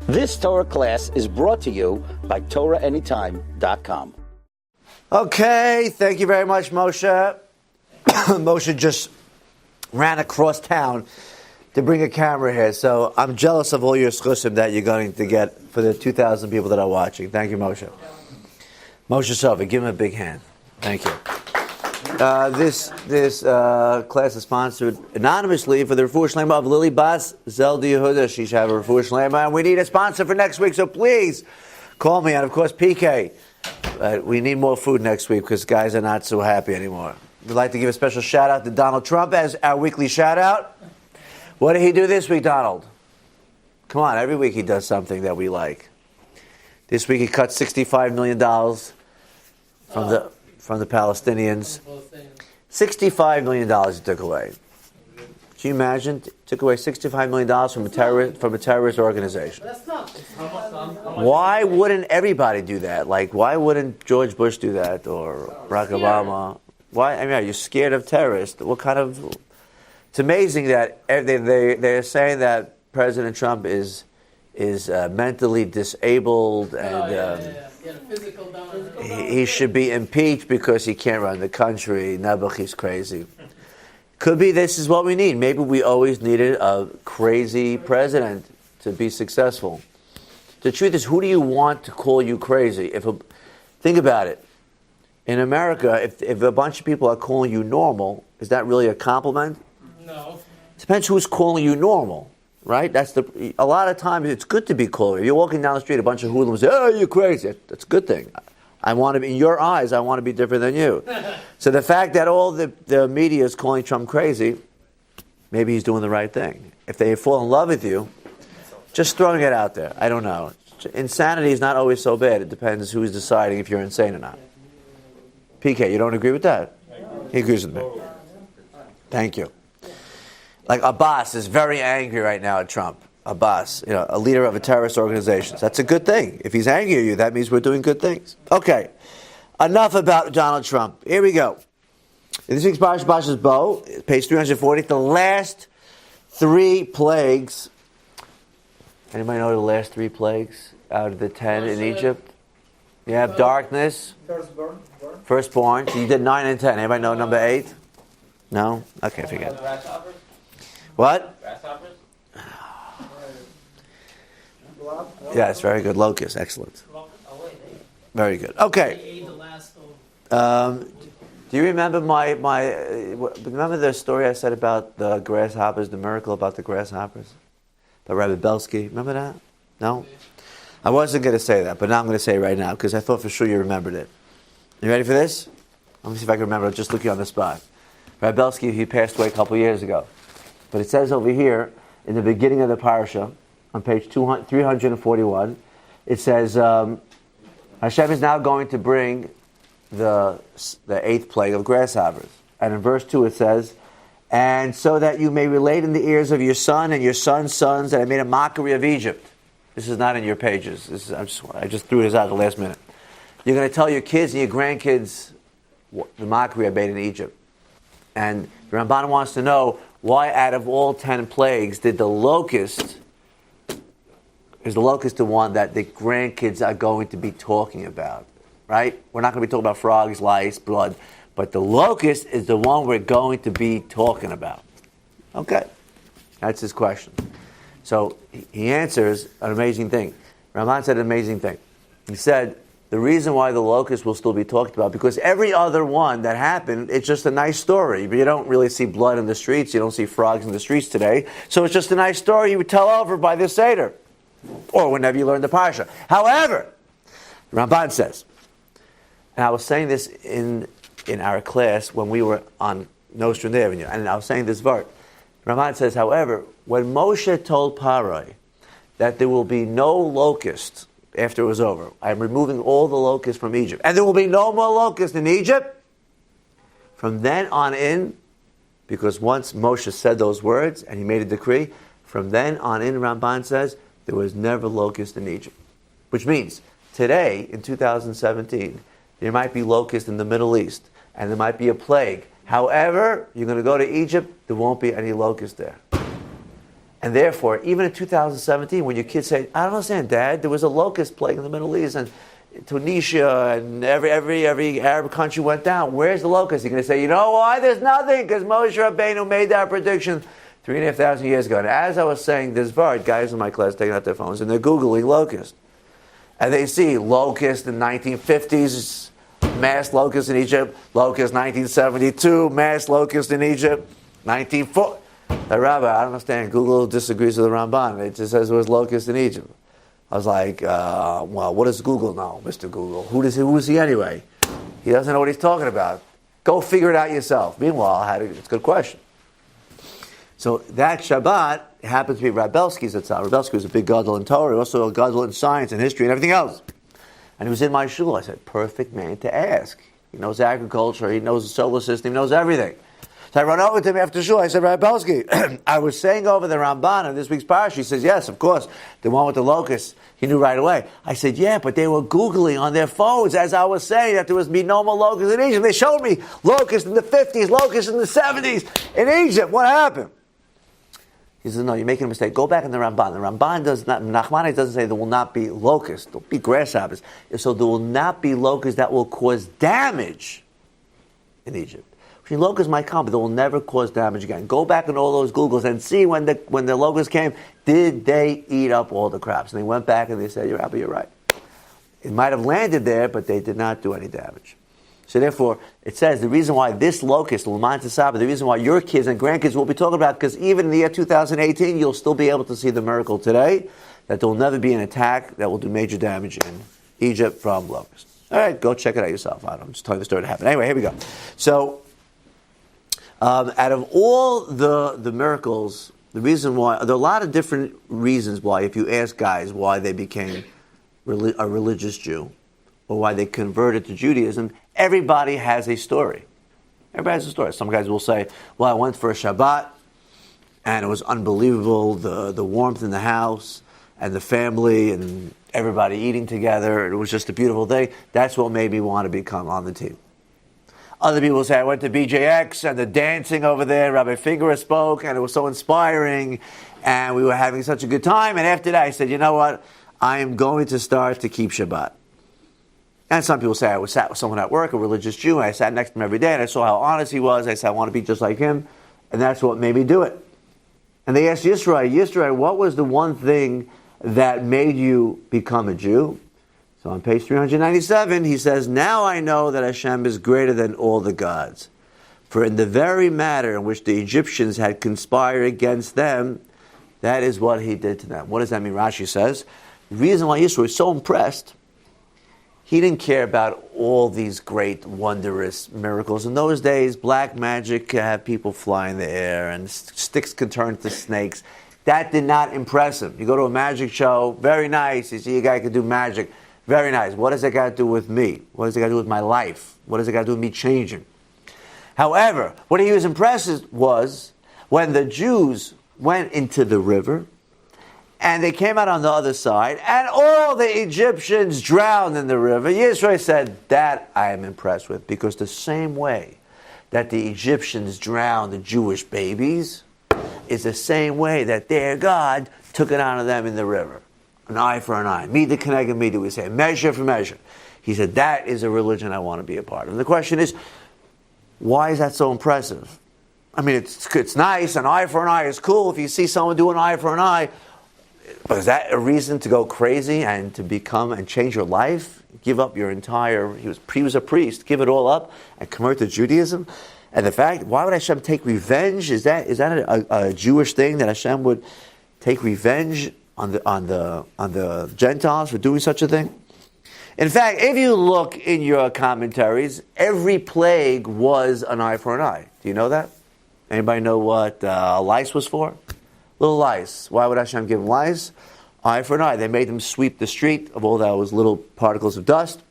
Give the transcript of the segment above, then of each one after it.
This Torah class is brought to you by TorahAnytime.com. Okay, thank you very much, Moshe. Moshe just ran across town to bring a camera here, so I'm jealous of all your schusim that you're going to get for the 2,000 people that are watching. Thank you, Moshe. Moshe Sofa, give him a big hand. Thank you. This class is sponsored anonymously for the Refuah Shlema of Lily Bas Zelda Yehuda. She should have a Refuah Shlema, and we need a sponsor for next week, so please call me. And of course, PK. We need more food next week because guys are not so happy anymore. We'd like to give a special shout out to Donald Trump as our weekly shout out. What did he do this week, Donald? Come on, every week he does something that we like. This week he cut $65 million from the Palestinians. $65 million he took away. Can you imagine? Took away $65 million from a terrorist organization. That's not. Why wouldn't everybody do that? Like, why wouldn't George Bush do that or Barack Obama? Why? I mean, are you scared of terrorists? What kind of? It's amazing that they're saying that President Trump is mentally disabled and he should be impeached because he can't run the country. Nebuch, he's crazy. Could be this is what we need. Maybe we always needed a crazy president to be successful. The truth is, who do you want to call you crazy? Think about it. In America, if a bunch of people are calling you normal, is that really a compliment? No. It depends who's calling you normal, right? A lot of times it's good to be called. If you're walking down the street, a bunch of hoodlums say, "Oh, you're crazy." That's a good thing. I want to be, in your eyes, I want to be different than you. So the fact that all the media is calling Trump crazy, maybe he's doing the right thing. If they fall in love with you, just throwing it out there. I don't know. Insanity is not always so bad. It depends who's deciding if you're insane or not. PK, you don't agree with that? He agrees with me. Thank you. Like Abbas is very angry right now at Trump. Abbas, a leader of a terrorist organization. That's a good thing. If he's angry at you, that means we're doing good things. Okay, enough about Donald Trump. Here we go. In this week's Parsha Bo, page 340, the last 3 plagues. Anybody know the last 3 plagues out of the 10 in Egypt? You have darkness. Firstborn. So you did 9 and 10. Anybody know number 8? No? Okay, forget it. What? Grasshoppers? Yes, very good. Locust, excellent. Very good. Okay. Do you remember remember the story I said about the grasshoppers, the miracle about the grasshoppers? The Rabbi Belsky, remember that? No? I wasn't going to say that, but now I'm going to say it right now because I thought for sure you remembered it. You ready for this? Let me see if I can remember it, just looking on the spot. Rabbi Belsky, he passed away a couple years ago. But it says over here, in the beginning of the Parsha, on page 341, it says, Hashem is now going to bring the 8th plague of grasshoppers. And in verse 2 it says, and so that you may relate in the ears of your son and your son's sons that I made a mockery of Egypt. This is not in your pages. I just threw this out at the last minute. You're going to tell your kids and your grandkids the mockery I made in Egypt. And the Ramban wants to know why out of all 10 plagues did the locust the one that the grandkids are going to be talking about, right? We're not going to be talking about frogs, lice, blood, but the locust is the one we're going to be talking about. Okay, that's his question. So he answers an amazing thing. Ramban said an amazing thing. He said, the reason why the locust will still be talked about, because every other one that happened, it's just a nice story. But you don't really see blood in the streets. You don't see frogs in the streets today. So it's just a nice story you would tell over by the Seder. Or whenever you learn the Parsha. However, Ramban says, and I was saying this in our class when we were on Nostrand Avenue, and I was saying this verse. Ramban says, however, when Moshe told Paroi that there will be no locusts after it was over, I am removing all the locusts from Egypt, and there will be no more locusts in Egypt, from then on in, because once Moshe said those words and he made a decree, from then on in, Ramban says, there was never locust in Egypt. Which means, today, in 2017, there might be locusts in the Middle East, and there might be a plague. However, you're going to go to Egypt, there won't be any locusts there. And therefore, even in 2017, when your kids say, I don't understand, Dad, there was a locust plague in the Middle East, and Tunisia and every Arab country went down. Where's the locust? You're going to say, you know why? There's nothing, because Moshe Rabbeinu made that prediction 3,500 years ago. And as I was saying, there's guys in my class taking out their phones, and they're Googling locust. And they see locust in 1950s, mass locust in Egypt, locust 1972, mass locust in Egypt, 1940. The rabbi, I don't understand, Google disagrees with the Ramban. It just says it was locust in Egypt. I was like, well, what does Google know, Mr. Google? Who is he anyway? He doesn't know what he's talking about. Go figure it out yourself. Meanwhile, it's a good question. So that Shabbat happens to be Rabelsky's Zatzal. Rabelsky was a big gadol in Torah, also a gadol in science and history and everything else. And he was in my shul. I said, perfect man to ask. He knows agriculture, he knows the solar system, he knows everything. So I run over to him after shul. I said, Rabelsky, I was saying over the Ramban in this week's Parsha. He says, yes, of course, the one with the locusts. He knew right away. I said, yeah, but they were Googling on their phones as I was saying that there was be no more locusts in Egypt. They showed me locusts in the 50s, locusts in the 70s in Egypt. What happened? He says, no, you're making a mistake. Go back in the Ramban. The Ramban does not, Nachmanides doesn't say there will not be locusts. There'll be grasshoppers. So there will not be locusts that will cause damage in Egypt. Locusts might come, but they will never cause damage again. Go back in all those Googles and see when the locusts came, did they eat up all the crops? And they went back and they said, Rabbi, you're right. It might have landed there, but they did not do any damage. So therefore, it says the reason why this locust, L'man Tisaba, the reason why your kids and grandkids will be talking about, because even in the year 2018, you'll still be able to see the miracle today, that there will never be an attack that will do major damage in Egypt from locusts. All right, go check it out yourself. I'm just telling you the story that happened. Anyway, here we go. So, out of all the miracles, the reason why, there are a lot of different reasons why, if you ask guys why they became a religious Jew, or why they converted to Judaism, everybody has a story. Everybody has a story. Some guys will say, well, I went for a Shabbat, and it was unbelievable, the warmth in the house, and the family, and everybody eating together. It was just a beautiful thing. That's what made me want to become on the team. Other people say, I went to BJX, and the dancing over there, Rabbi Finger spoke, and it was so inspiring, and we were having such a good time. And after that, I said, you know what? I am going to start to keep Shabbat. And some people say, I was sat with someone at work, a religious Jew, and I sat next to him every day, and I saw how honest he was. I said, I want to be just like him, and that's what made me do it. And they asked Yisrael, what was the one thing that made you become a Jew? So on page 397, he says, now I know that Hashem is greater than all the gods. For in the very matter in which the Egyptians had conspired against them, that is what he did to them. What does that mean? Rashi says, the reason why Yisrael was so impressed, he didn't care about all these great, wondrous miracles. In those days, black magic could have people fly in the air, and sticks could turn to snakes. That did not impress him. You go to a magic show, very nice. You see a guy could do magic. Very nice. What does it got to do with me? What does it got to do with my life? What does it got to do with me changing? However, what he was impressed with was when the Jews went into the river and they came out on the other side and all the Egyptians drowned in the river. Yisrael said, that I am impressed with, because the same way that the Egyptians drowned the Jewish babies is the same way that their God took it out of them in the river. An eye for an eye. Mida k'neged mida, we say. Measure for measure. He said, that is a religion I want to be a part of. And the question is, why is that so impressive? I mean, it's nice. An eye for an eye is cool. If you see someone do an eye for an eye, but is that a reason to go crazy and to become and change your life? Give up your entire, he was a priest, give it all up and convert to Judaism? And the fact, why would Hashem take revenge? Is that a Jewish thing, that Hashem would take revenge on the Gentiles for doing such a thing? In fact, if you look in your commentaries, every plague was an eye for an eye. Do you know that? Anybody know what lice was for? Little lice. Why would Hashem give them lice? Eye for an eye. They made them sweep the street of all those little particles of dust.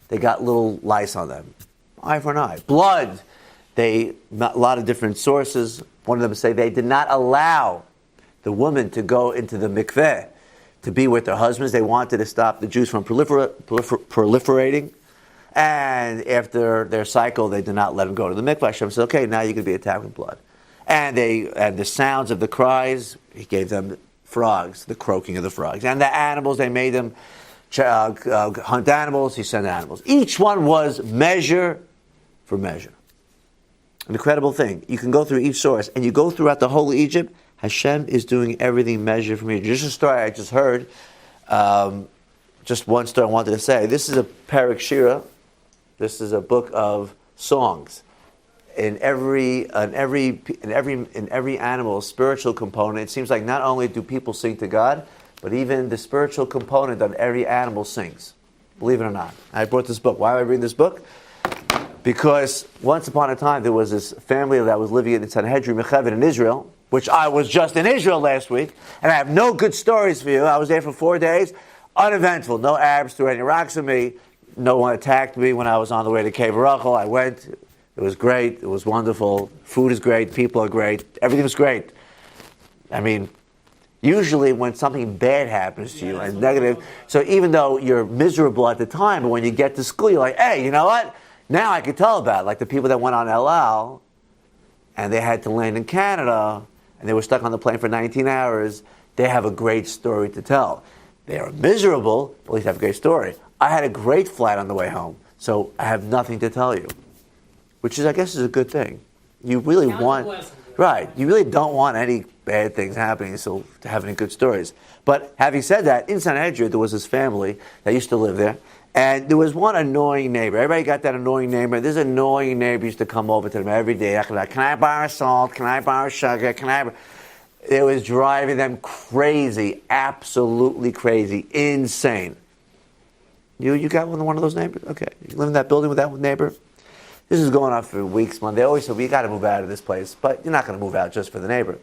They got little lice on them. Eye for an eye. Blood. A lot of different sources. One of them say they did not allow the woman to go into the mikveh to be with their husbands. They wanted to stop the Jews from proliferating. And after their cycle, they did not let them go to the mikveh. Hashem said, okay, now you can be attacked with blood. And the sounds of the cries, he gave them frogs, the croaking of the frogs. And the animals, they made them hunt animals, he sent animals. Each one was measure for measure. An incredible thing. You can go through each source, and you go throughout the whole of Egypt, Hashem is doing everything measure for measure. Just a story I just heard, just one story I wanted to say. This is a Parak Shira. This is a book of songs. In every animal's spiritual component, it seems like not only do people sing to God, but even the spiritual component of every animal sings. Believe it or not. I brought this book. Why am I reading this book? Because once upon a time there was this family that was living in Sanhedrin Mechevet in Israel, which I was just in Israel last week, and I have no good stories for you. I was there for 4 days, uneventful. No Arabs threw any rocks at me. No one attacked me when I was on the way to Cave Rachel. I went. It was great. It was wonderful. Food is great. People are great. Everything was great. I mean, usually when something bad happens to you and negative, so even though you're miserable at the time, but when you get to school, you're like, hey, you know what? Now I can tell about it. Like the people that went on El Al, and they had to land in Canada, and they were stuck on the plane for 19 hours, they have a great story to tell. They are miserable, but at least have a great story. I had a great flight on the way home, so I have nothing to tell you. Which is, I guess, is a good thing. You really you really don't want any bad things happening, so to have any good stories. But having said that, in Sanhedrin, there was this family that used to live there, and there was one annoying neighbor. Everybody got that annoying neighbor. This annoying neighbor used to come over to them every day. Like, can I borrow salt? Can I borrow sugar? It was driving them crazy, absolutely crazy, insane. You got one of those neighbors? Okay. You live in that building with that neighbor? This is going on for weeks, man. They always said, we got to move out of this place. But you're not going to move out just for the neighbor.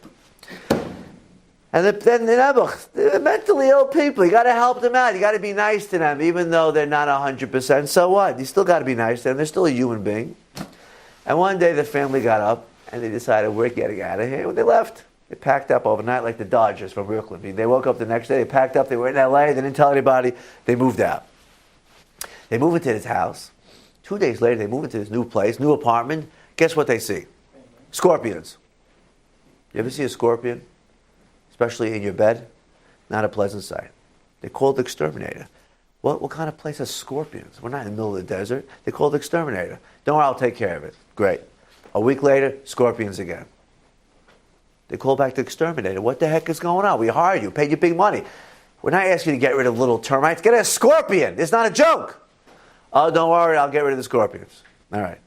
And then the mentally ill people, you got to help them out. You got to be nice to them, even though they're not 100%. So what? You still got to be nice to them. They're still a human being. And one day the family got up, and they decided, we're getting out of here. When they left, they packed up overnight like the Dodgers from Brooklyn. They woke up the next day, they packed up, they were in LA, they didn't tell anybody, they moved out. They moved into this house. 2 days later, they move into this new place, new apartment. Guess what they see? Scorpions. You ever see a scorpion? Especially in your bed? Not a pleasant sight. They're called exterminator. What kind of place has scorpions? We're not in the middle of the desert. They're called exterminator. Don't worry, I'll take care of it. Great. A week later, scorpions again. They call back the exterminator. What the heck is going on? We hired you, paid you big money. We're not asking you to get rid of little termites. Get a scorpion. It's not a joke. Oh, don't worry, I'll get rid of the scorpions. All right.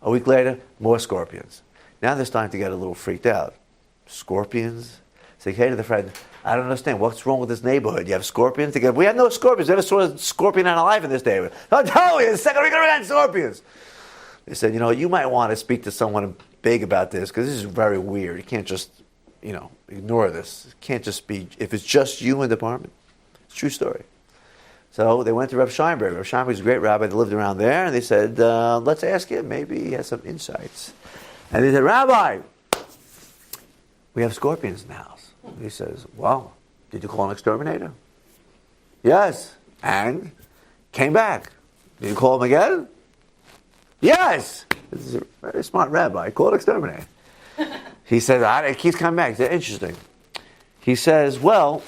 A week later, more scorpions. Now they're starting to get a little freaked out. Scorpions? Say, hey to the friend, I don't understand. What's wrong with this neighborhood? You have scorpions? They go, we have no scorpions. We never saw a scorpion in our life in this neighborhood. I'll tell you, the second week we had scorpions. They said, you might want to speak to someone big about this because this is very weird. You can't just, ignore this. It can't just be, if it's just you in the apartment. It's a true story. So they went to Rabbi Chaim. Rabbi Chaim was a great rabbi that lived around there, and they said, let's ask him. Maybe he has some insights. And they said, Rabbi, we have scorpions in the house. He says, well, did you call an exterminator? Yes. And came back. Did you call him again? Yes. This is a very smart rabbi. Call an exterminator. He said, it keeps coming back. He said, interesting. He says, well,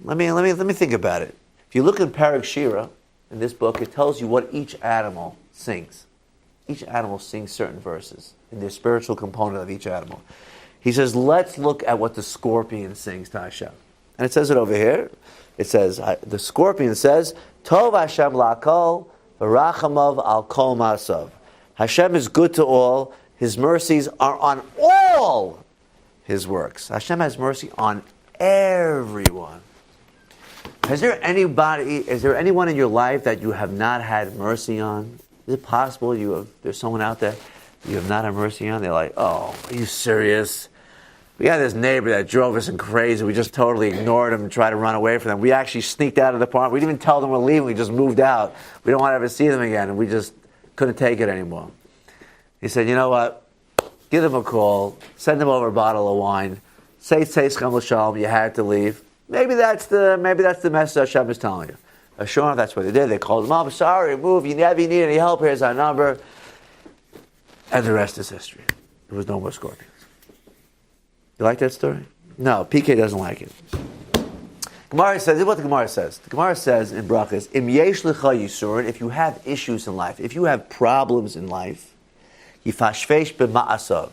let me think about it. If you look in Parak Shira, in this book, it tells you what each animal sings. Each animal sings certain verses in the spiritual component of each animal. He says, let's look at what the scorpion sings to Hashem. And it says it over here. It says, the scorpion says, Tov Hashem la'kol, v'rachamav al kol ma'asav. Hashem is good to all. His mercies are on all his works. Hashem has mercy on everyone. Is there anyone in your life that you have not had mercy on? Is it possible there's someone out there you have not had mercy on? They're like, oh, are you serious? We had this neighbor that drove us crazy. We just totally ignored him and tried to run away from them. We actually sneaked out of the apartment. We didn't even tell them we're leaving. We just moved out. We don't want to ever see them again, and we just couldn't take it anymore. He said, you know what? Give them a call. Send them over a bottle of wine. Say Tzeischem L'Shalom. You had to leave. Maybe that's the message Hashem is telling you. Sure enough, that's what they did. They called him up. Sorry, move. You never need any help. Here's our number. And the rest is history. There was no more scorpions. You like that story? No, PK doesn't like it. Gemara says, this is what the Gemara says. The Gemara says in Brachas, Im yesh lecha yisurin, if you have issues in life, if you have problems in life, yifashfesh b'ma'asav,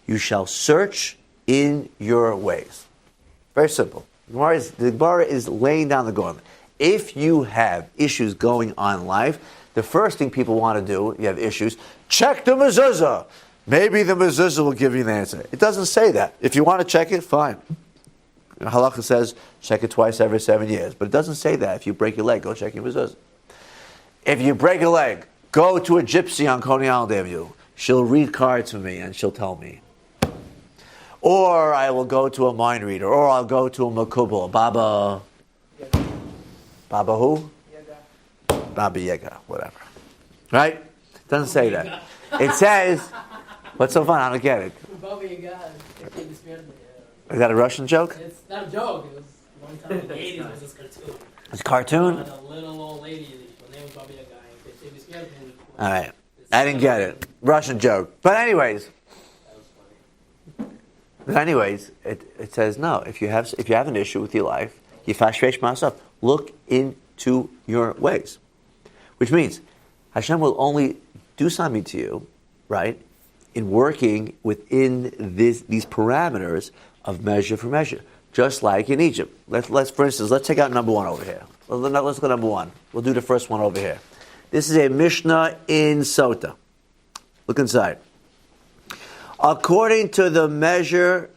you shall search in your ways. Very simple. The Gemara is laying down the gauntlet. If you have issues going on in life, the first thing people want to do, you have issues, check the mezuzah. Maybe the mezuzah will give you the answer. It doesn't say that. If you want to check it, fine. Halacha says check it twice every 7 years. But it doesn't say that. If you break your leg, go check your mezuzah. If you break a leg, go to a gypsy on Coney Island Avenue. She'll read cards for me and she'll tell me. Or I will go to a mind reader. Or I'll go to a makubal. Baba. Baba who? Yaga. Baba Yaga. Whatever. Right? It doesn't say that. It says, what's so fun? I don't get it. Baba Yaga. Is that a Russian joke? It's not a joke. It was a long time in the 80s. It was this cartoon. It's a cartoon? A little old lady. Her name was Baba Yaga. All right. I didn't get it. Russian joke. But anyways. It says no. If you have an issue with your life, yifashvesh ma'asav, look into your ways. Which means Hashem will only do something to you, right, in working within these parameters of measure for measure. Just like in Egypt. Let's for instance, let's take out number one over here. Let's go number one. We'll do the first one over here. This is a Mishnah in Sota. Look inside. According to the measure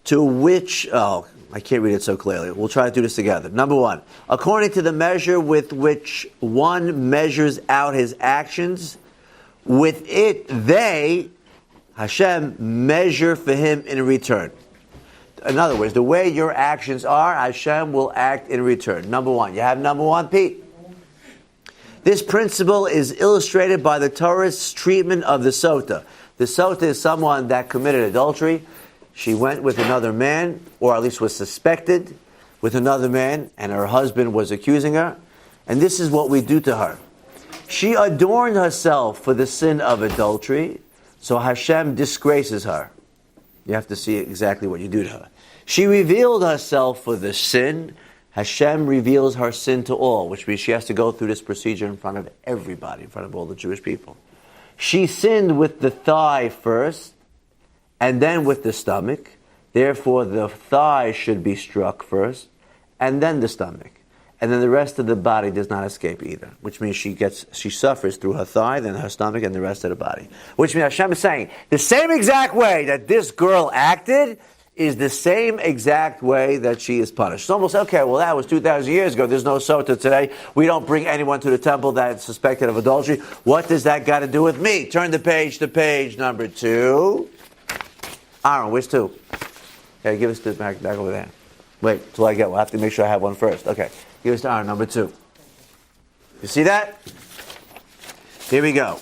to which... Oh, I can't read it so clearly. We'll try to do this together. Number one. According to the measure with which one measures out his actions, with it they, Hashem, measure for him in return. In other words, the way your actions are, Hashem will act in return. Number one. You have number one, Pete? This principle is illustrated by the Torah's treatment of the Sota. The Sota is someone that committed adultery. She went with another man, or at least was suspected with another man, and her husband was accusing her. And this is what we do to her. She adorned herself for the sin of adultery, so Hashem disgraces her. You have to see exactly what you do to her. She revealed herself for the sin. Hashem reveals her sin to all, which means she has to go through this procedure in front of everybody, in front of all the Jewish people. She sinned with the thigh first, and then with the stomach. Therefore, the thigh should be struck first, and then the stomach. And then the rest of the body does not escape either, which means she suffers through her thigh, then her stomach, and the rest of the body. Which means Hashem is saying, the same exact way that this girl acted is the same exact way that she is punished. It's almost, okay, well that was 2,000 years ago, there's no Sota today, we don't bring anyone to the temple that's suspected of adultery. What does that got to do with me? Turn the page to page number 2. Aaron, which 2? Okay, give us the back over there. Wait, till I get one. We'll have to make sure I have one first. Okay, give us to Aaron, number 2. You see that? Here we go.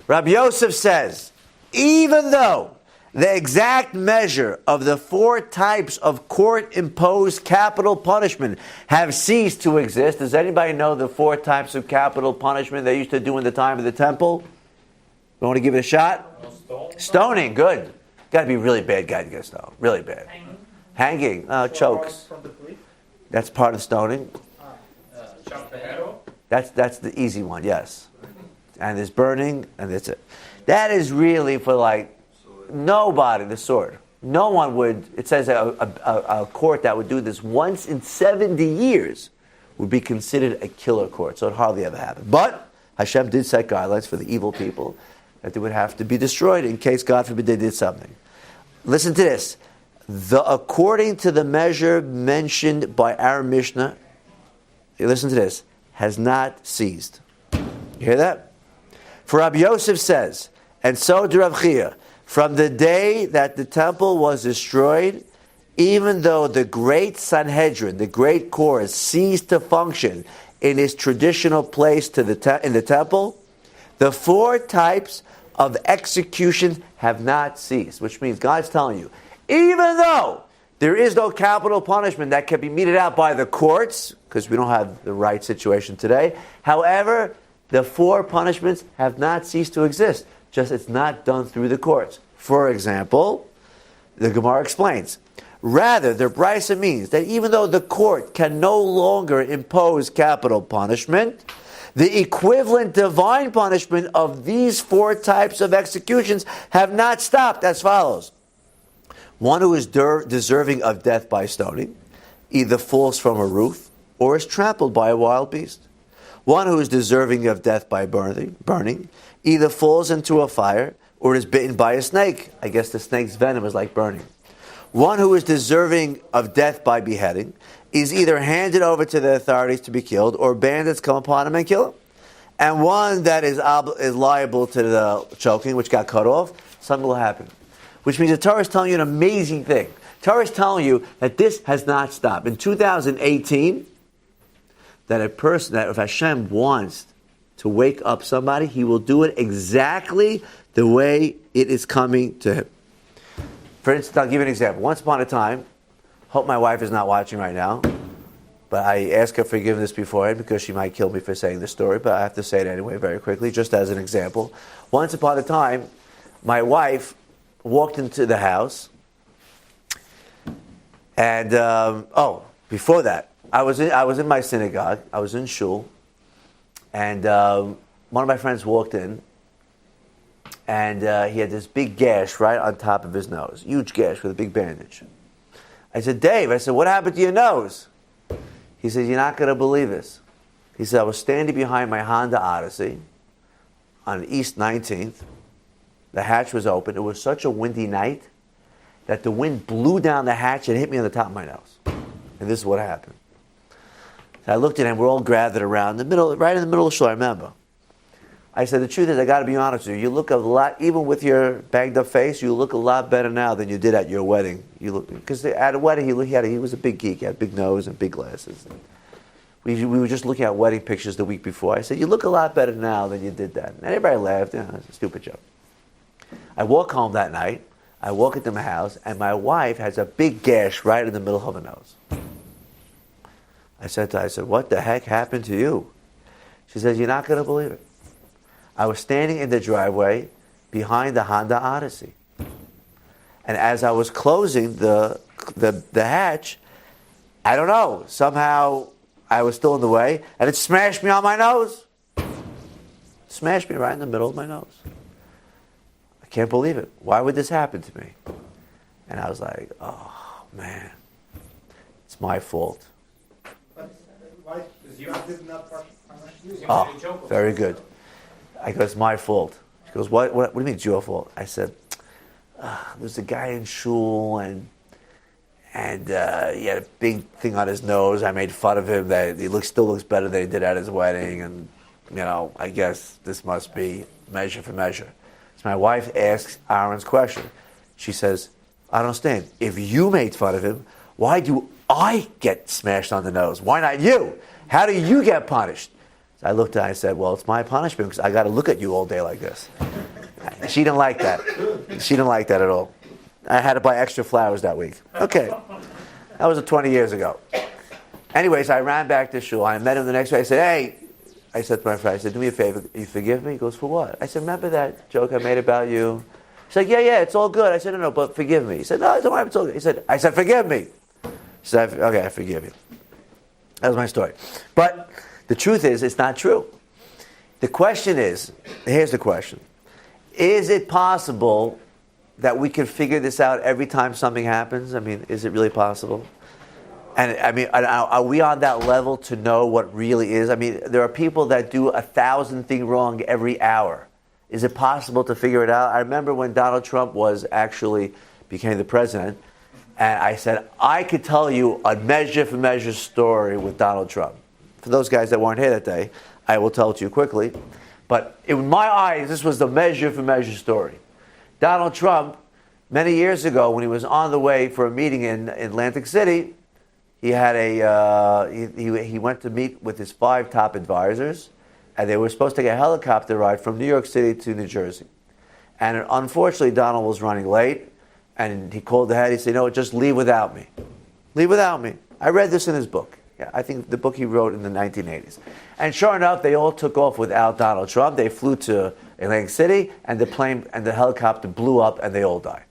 Rabbi Yosef says, even though the exact measure of the 4 types of court-imposed capital punishment have ceased to exist. Does anybody know the 4 types of capital punishment they used to do in the time of the temple? You want to give it a shot? Stoning, good. Got to be a really bad guy to get stoned. Really bad. Hanging, chokes. That's part of stoning. Chop the head off? That's the easy one, yes. And there's burning, and that's it. That is really for like nobody, the sword. No one would, it says a court that would do this once in 70 years would be considered a killer court. So it hardly ever happened. But Hashem did set guidelines for the evil people that they would have to be destroyed in case, God forbid, they did something. Listen to this. According to the measure mentioned by our Mishnah, listen to this, has not ceased. You hear that? For Rabbi Yosef says, and so do Rav Chia, from the day that the temple was destroyed, even though the great Sanhedrin, the great court, ceased to function in its traditional place in the temple, the 4 types of execution have not ceased. Which means God's telling you, even though there is no capital punishment that can be meted out by the courts, because we don't have the right situation today, however, the 4 punishments have not ceased to exist. Just it's not done through the courts. For example, The Gemara explains. Rather, the Brisa means that even though the court can no longer impose capital punishment, the equivalent divine punishment of these 4 types of executions have not stopped as follows. One who is deserving of death by stoning, either falls from a roof or is trampled by a wild beast. One who is deserving of death by burning, either falls into a fire or is bitten by a snake. I guess the snake's venom is like burning. One who is deserving of death by beheading is either handed over to the authorities to be killed or bandits come upon him and kill him. And one that is liable to the choking, which got cut off, something will happen. Which means the Torah is telling you an amazing thing. The Torah is telling you that this has not stopped. In 2018, that a person, that if Hashem wants to wake up somebody, he will do it exactly the way it is coming to him. For instance, I'll give you an example. Once upon a time, hope my wife is not watching right now, but I ask her forgiveness beforehand because she might kill me for saying this story, but I have to say it anyway very quickly, just as an example. Once upon a time, my wife walked into the house, and, before that, I was in my synagogue, I was in shul, and one of my friends walked in, and he had this big gash right on top of his nose. Huge gash with a big bandage. I said, Dave, what happened to your nose? He said, you're not going to believe this. He said, I was standing behind my Honda Odyssey on East 19th. The hatch was open. It was such a windy night that the wind blew down the hatch and hit me on the top of my nose. And this is what happened. So I looked at him. We're all gathered around right in the middle of the show, I remember. I said, the truth is, I got to be honest with you. You look a lot, even with your banged up face, you look a lot better now than you did at your wedding. Because at a wedding, he was a big geek. He had a big nose and big glasses. We were just looking at wedding pictures the week before. I said, you look a lot better now than you did then. And everybody laughed. It's a stupid joke. I walk home that night. I walk into my house, and my wife has a big gash right in the middle of her nose. I said to her, what the heck happened to you? She says, you're not going to believe it. I was standing in the driveway behind the Honda Odyssey. And as I was closing the hatch, I don't know, somehow I was still in the way, and it smashed me on my nose. Smashed me right in the middle of my nose. I can't believe it. Why would this happen to me? And I was like, oh, man, it's my fault. Why? Oh, very good. I go, it's my fault. She goes, what do you mean it's your fault? I said, there's a guy in shul, and he had a big thing on his nose. I made fun of him that he still looks better than he did at his wedding, and, I guess this must be measure for measure. So my wife asks Aaron's question. She says, I don't understand. If you made fun of him, why do I get smashed on the nose? Why not you? How do you get punished? So I looked at her and I said, well, it's my punishment because I got to look at you all day like this. She didn't like that. She didn't like that at all. I had to buy extra flowers that week. Okay. That was 20 years ago. Anyways, I ran back to shul. I met him the next day. I said, hey, I said to my friend, I said, do me a favor. You forgive me? He goes, for what? I said, remember that joke I made about you? He's like, yeah, it's all good. I said, no, but forgive me. He said, no, don't worry, it's all good. He said, I said, forgive me. He said, okay, I forgive you. That was my story. But the truth is, it's not true. The question is, here's the question. Is it possible that we can figure this out every time something happens? I mean, is it really possible? And I mean, are we on that level to know what really is? I mean, there are people that do 1,000 things wrong every hour. Is it possible to figure it out? I remember when Donald Trump became the president, and I said, I could tell you a measure for measure story with Donald Trump. For those guys that weren't here that day, I will tell it to you quickly. But in my eyes, this was the measure for measure story. Donald Trump, many years ago, when he was on the way for a meeting in Atlantic City, he had he went to meet with his 5 top advisors, and they were supposed to get a helicopter ride from New York City to New Jersey. And unfortunately, Donald was running late, and he called ahead. He said, just leave without me. Leave without me. I read this in his book. Yeah, I think the book he wrote in the 1980s. And sure enough, they all took off without Donald Trump. They flew to Atlantic City, and the helicopter blew up, and they all died.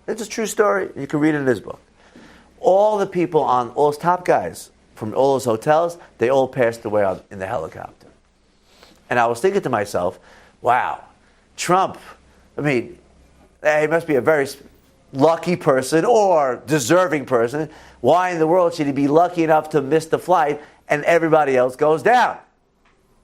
It's a true story. You can read it in his book. All the people on, all those top guys from all those hotels, they all passed away in the helicopter. And I was thinking to myself, wow, Trump, I mean, he must be a very lucky person or deserving person. Why in the world should he be lucky enough to miss the flight and everybody else goes down?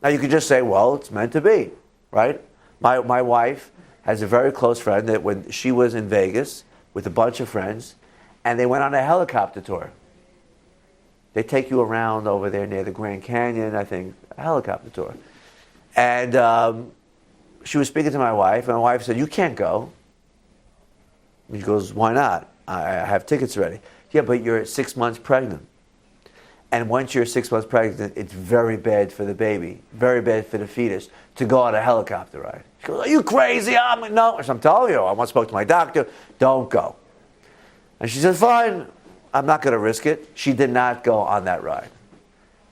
Now you could just say, well, it's meant to be, right? My wife has a very close friend that when she was in Vegas with a bunch of friends, and they went on a helicopter tour. They take you around over there near the Grand Canyon, I think, a helicopter tour. And she was speaking to my wife, and my wife said, you can't go. And she goes, why not? I have tickets already. Yeah, but you're 6 months pregnant. And once you're 6 months pregnant, it's very bad for the baby, very bad for the fetus to go on a helicopter ride. She goes, are you crazy? No. I'm telling you, I once spoke to my doctor, don't go. And she said, fine, I'm not going to risk it. She did not go on that ride.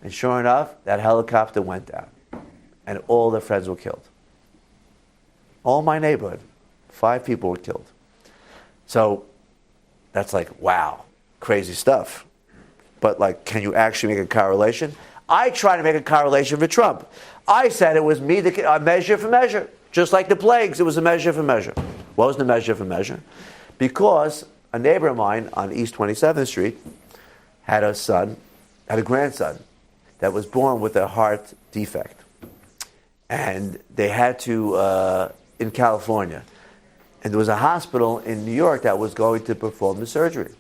And sure enough, that helicopter went down. And all their friends were killed. All my neighborhood, 5 people were killed. So that's like, wow, crazy stuff. But like, can you actually make a correlation? I try to make a correlation for Trump. I said it was a measure for measure. Just like the plagues, it was a measure for measure. What was the measure for measure? Because a neighbor of mine on East 27th Street had a grandson that was born with a heart defect. And they had to, in California, and there was a hospital in New York that was going to perform the surgery.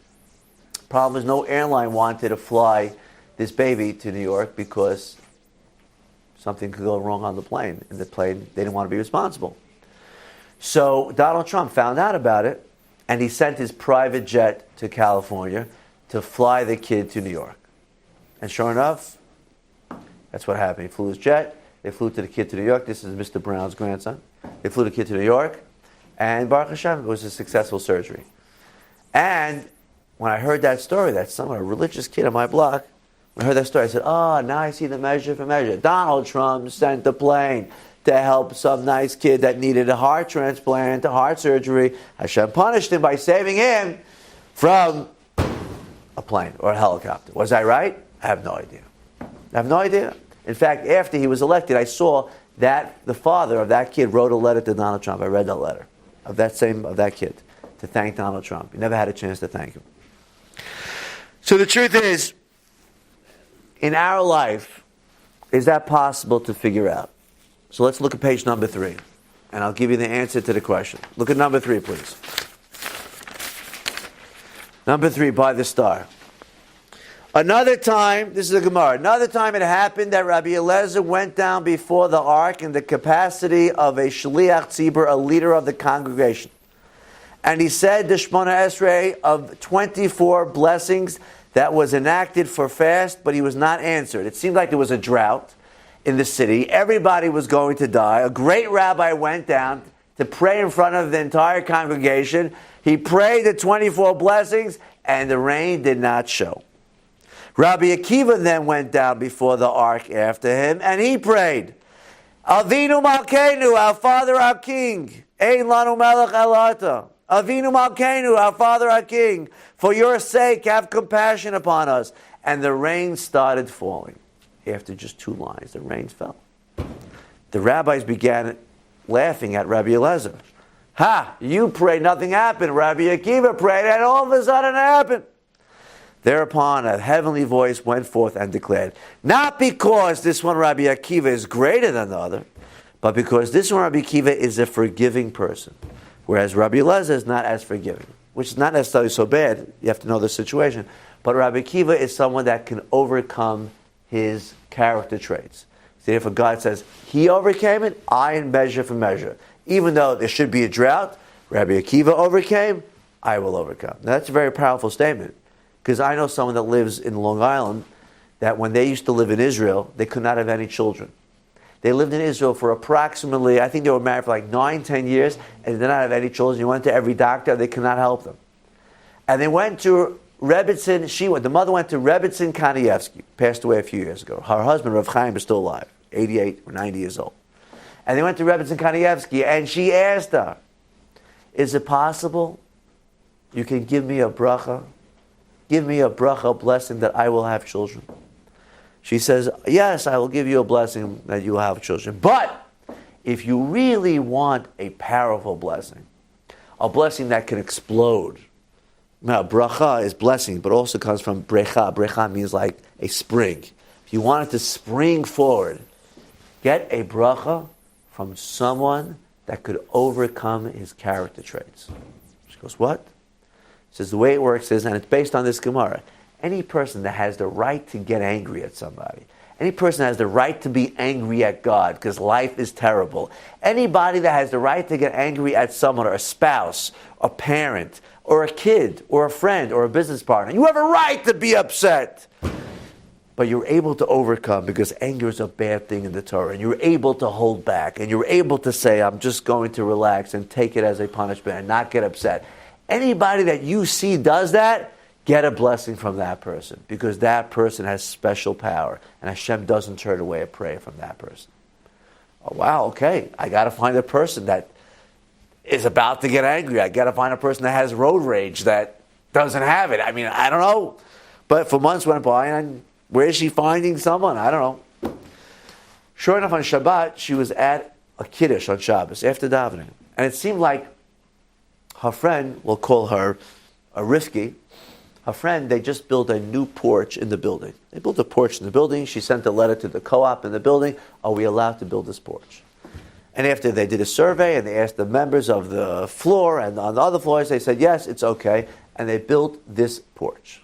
Problem is, no airline wanted to fly this baby to New York because something could go wrong on the plane. In the plane, they didn't want to be responsible. So Donald Trump found out about it, and he sent his private jet to California to fly the kid to New York. And sure enough, that's what happened. He flew his jet. They flew the kid to New York. This is Mr. Brown's grandson. They flew the kid to New York, and Baruch Hashem, it was a successful surgery. And when I heard that story, that some religious kid on my block, when I heard that story, I said, now I see the measure for measure. Donald Trump sent the plane to help some nice kid that needed a heart transplant, a heart surgery. Hashem punished him by saving him from a plane or a helicopter. Was I right? I have no idea. I have no idea. In fact, after he was elected, I saw that the father of that kid wrote a letter to Donald Trump. I read that letter of that kid to thank Donald Trump. He never had a chance to thank him. So the truth is, in our life, is that possible to figure out? So let's look at page number 3, and I'll give you the answer to the question. Look at number 3, please. Number 3, by the star. Another time, this is a Gemara, another time it happened that Rabbi Eliezer went down before the ark in the capacity of a Shliach Tzibur, a leader of the congregation. And he said the Shemona Esrei of 24 blessings that was enacted for fast, but he was not answered. It seemed like there was a drought in the city. Everybody was going to die. A great rabbi went down to pray in front of the entire congregation. He prayed the 24 blessings, and the rain did not show. Rabbi Akiva then went down before the ark after him, and he prayed, Avinu Malkeinu, our Father, our King, Ein Lanu Melech Elata. Avinu Malkeinu, our Father, our King, for your sake have compassion upon us. And the rain started falling. After just 2 lines, the rain fell. The rabbis began laughing at Rabbi Eliezer. Ha! You prayed, nothing happened. Rabbi Akiva prayed, and all of a sudden it happened. Thereupon a heavenly voice went forth and declared, not because this one Rabbi Akiva is greater than the other, but because this one Rabbi Akiva is a forgiving person. Whereas Rabbi Eliezer is not as forgiving, which is not necessarily so bad. You have to know the situation. But Rabbi Akiva is someone that can overcome his character traits. So therefore God says, he overcame it, I measure for measure. Even though there should be a drought, Rabbi Akiva overcame, I will overcome. Now that's a very powerful statement. Because I know someone that lives in Long Island that when they used to live in Israel, they could not have any children. They lived in Israel for approximately, I think they were married for like 9-10 years, and they did not have any children. You went to every doctor, they could not help them. And they went to Rebbitzin, the mother went to Rebbitzin Kanievsky, passed away a few years ago. Her husband, Rav Chaim, is still alive, 88 or 90 years old. And they went to Rebbitzin Kanievsky, and she asked her, is it possible you can give me a bracha? Give me a bracha, a blessing that I will have children. She says, yes, I will give you a blessing that you will have children. But if you really want a powerful blessing, a blessing that can explode. Now, bracha is blessing, but also comes from brecha. Brecha means like a spring. If you want it to spring forward, get a bracha from someone that could overcome his character traits. She goes, what? She says, the way it works is, and it's based on this Gemara, any person that has the right to get angry at somebody, any person that has the right to be angry at God because life is terrible, anybody that has the right to get angry at someone, or a spouse, a parent, or a kid, or a friend, or a business partner, you have a right to be upset. But you're able to overcome because anger is a bad thing in the Torah. And you're able to hold back. And you're able to say, I'm just going to relax and take it as a punishment and not get upset. Anybody that you see does that, get a blessing from that person. Because that person has special power. And Hashem doesn't turn away a prayer from that person. Oh, wow, okay. I got to find a person that is about to get angry. I got to find a person that has road rage that doesn't have it. I mean, I don't know. But for months went by and where is she finding someone? I don't know. Sure enough, on Shabbat, she was at a kiddush on Shabbos after davening. And it seemed like her friend, we'll call her a Rifki, her friend, they just built a new porch in the building. They built a porch in the building. She sent a letter to the co-op in the building. Are we allowed to build this porch? And after they did a survey and they asked the members of the floor and on the other floors, they said, yes, it's okay. And they built this porch.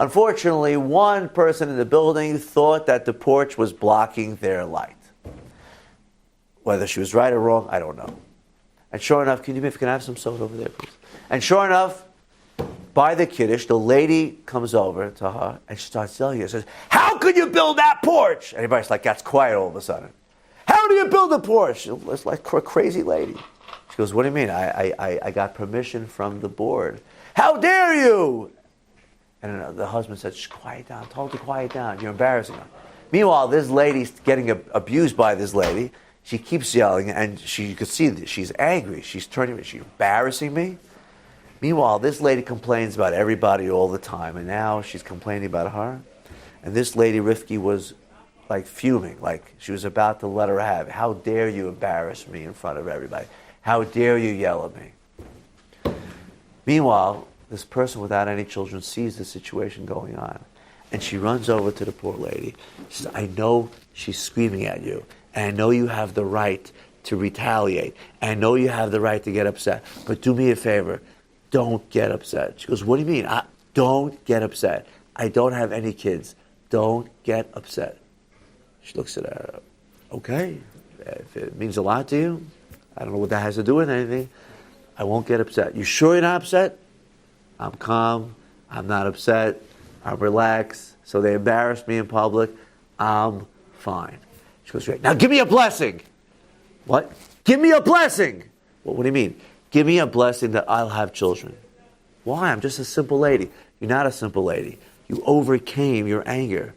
Unfortunately, one person in the building thought that the porch was blocking their light. Whether she was right or wrong, I don't know. And sure enough, can I have some soda over there, please? And sure enough, by the kiddush, the lady comes over to her and she starts yelling. She says, how could you build that porch? Everybody's like, gets quiet all of a sudden. How do you build a porch? It's like a crazy lady. She goes, what do you mean? I got permission from the board. How dare you? And the husband said, shh, quiet down. Told her to quiet down. You're embarrassing her. Meanwhile, this lady's getting abused by this lady. She keeps yelling, and you could see that she's angry. She's embarrassing me. Meanwhile, this lady complains about everybody all the time, and now she's complaining about her. And this lady, Rifki, was like fuming, like she was about to let her have it. How dare you embarrass me in front of everybody? How dare you yell at me? Meanwhile, this person without any children sees the situation going on. And she runs over to the poor lady. She says, I know she's screaming at you. And I know you have the right to retaliate. And I know you have the right to get upset. But do me a favor. Don't get upset. She goes, what do you mean? Don't get upset. I don't have any kids. Don't get upset. She looks at her. Okay. If it means a lot to you, I don't know what that has to do with anything. I won't get upset. You sure you're not upset? I'm calm, I'm not upset, I'm relaxed, so they embarrassed me in public, I'm fine. She goes, right, now give me a blessing. What? Give me a blessing. Well, what do you mean? Give me a blessing that I'll have children. Why? I'm just a simple lady. You're not a simple lady. You overcame your anger.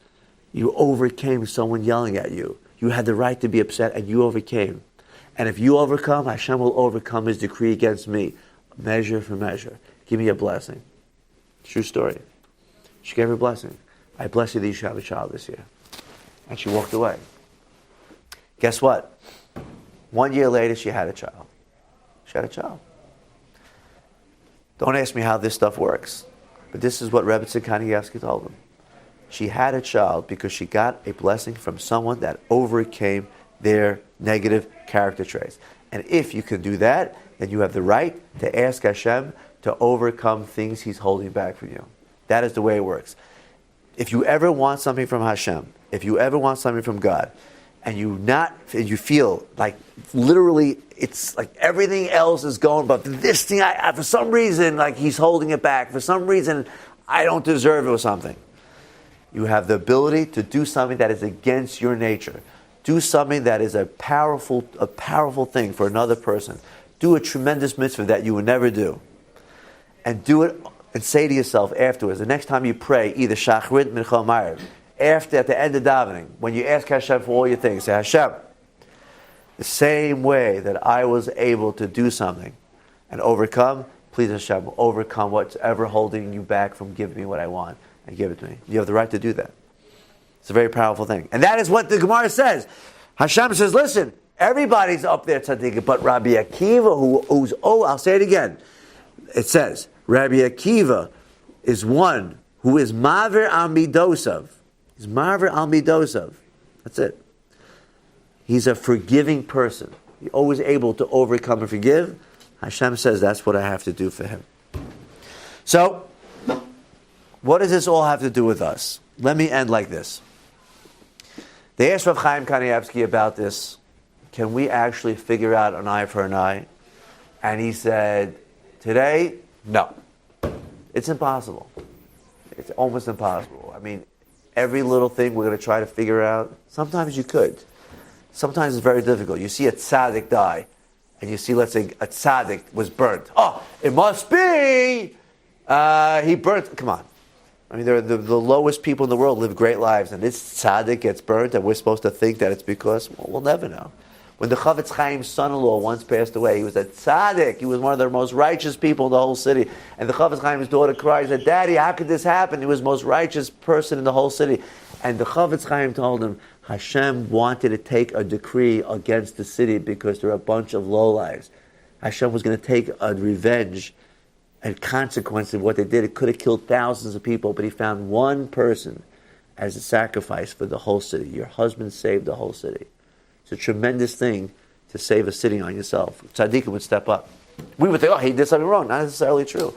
You overcame someone yelling at you. You had the right to be upset and you overcame. And if you overcome, Hashem will overcome his decree against me. Measure for measure. Give me a blessing. True story. She gave her a blessing. I bless you that you should have a child this year. And she walked away. Guess what? 1 year later, she had a child. She had a child. Don't ask me how this stuff works. But this is what Rebbe Kanievsky told him. She had a child because she got a blessing from someone that overcame their negative character traits. And if you can do that, then you have the right to ask Hashem to overcome things he's holding back from you. That is the way it works. If you ever want something from Hashem, if you ever want something from God, and you feel like literally it's like everything else is going, but this thing, for some reason, like he's holding it back. For some reason, I don't deserve it or something. You have the ability to do something that is against your nature. Do something that is a powerful thing for another person. Do a tremendous mitzvah that you would never do. And do it and say to yourself afterwards, the next time you pray, either Shachrit, Mincha, Ma'ariv, at the end of davening, when you ask Hashem for all your things, say, Hashem, the same way that I was able to do something and overcome, please Hashem, overcome what's ever holding you back from giving me what I want and give it to me. You have the right to do that. It's a very powerful thing. And that is what the Gemara says. Hashem says, listen, everybody's up there tzaddik, but Rabbi Akiva, I'll say it again. It says, Rabbi Akiva is one who is maver al midosav. He's maver al midosav. That's it. He's a forgiving person. He's always able to overcome and forgive. Hashem says that's what I have to do for him. So, what does this all have to do with us? Let me end like this. They asked Rabbi Chaim Kanievsky about this. Can we actually figure out an eye for an eye? And he said, today, no. It's impossible. It's almost impossible. I mean, every little thing we're going to try to figure out. Sometimes you could. Sometimes it's very difficult. You see a tzaddik die, and you see, let's say, a tzaddik was burnt. Oh, it must be he burnt. Come on. I mean, they're the lowest people in the world live great lives, and this tzaddik gets burnt, and we're supposed to think that it's because, well, we'll never know. When the Chavetz Chaim's son-in-law once passed away, he was a tzaddik. He was one of the most righteous people in the whole city. And the Chavetz Chaim's daughter cried, said, Daddy, how could this happen? He was the most righteous person in the whole city. And the Chavetz Chaim told him, Hashem wanted to take a decree against the city because there are a bunch of lowlives. Hashem was going to take a revenge and consequence of what they did. It could have killed thousands of people, but he found one person as a sacrifice for the whole city. Your husband saved the whole city. It's a tremendous thing to save a city on yourself. Tzaddikim would step up. We would think, oh, he did something wrong. Not necessarily true.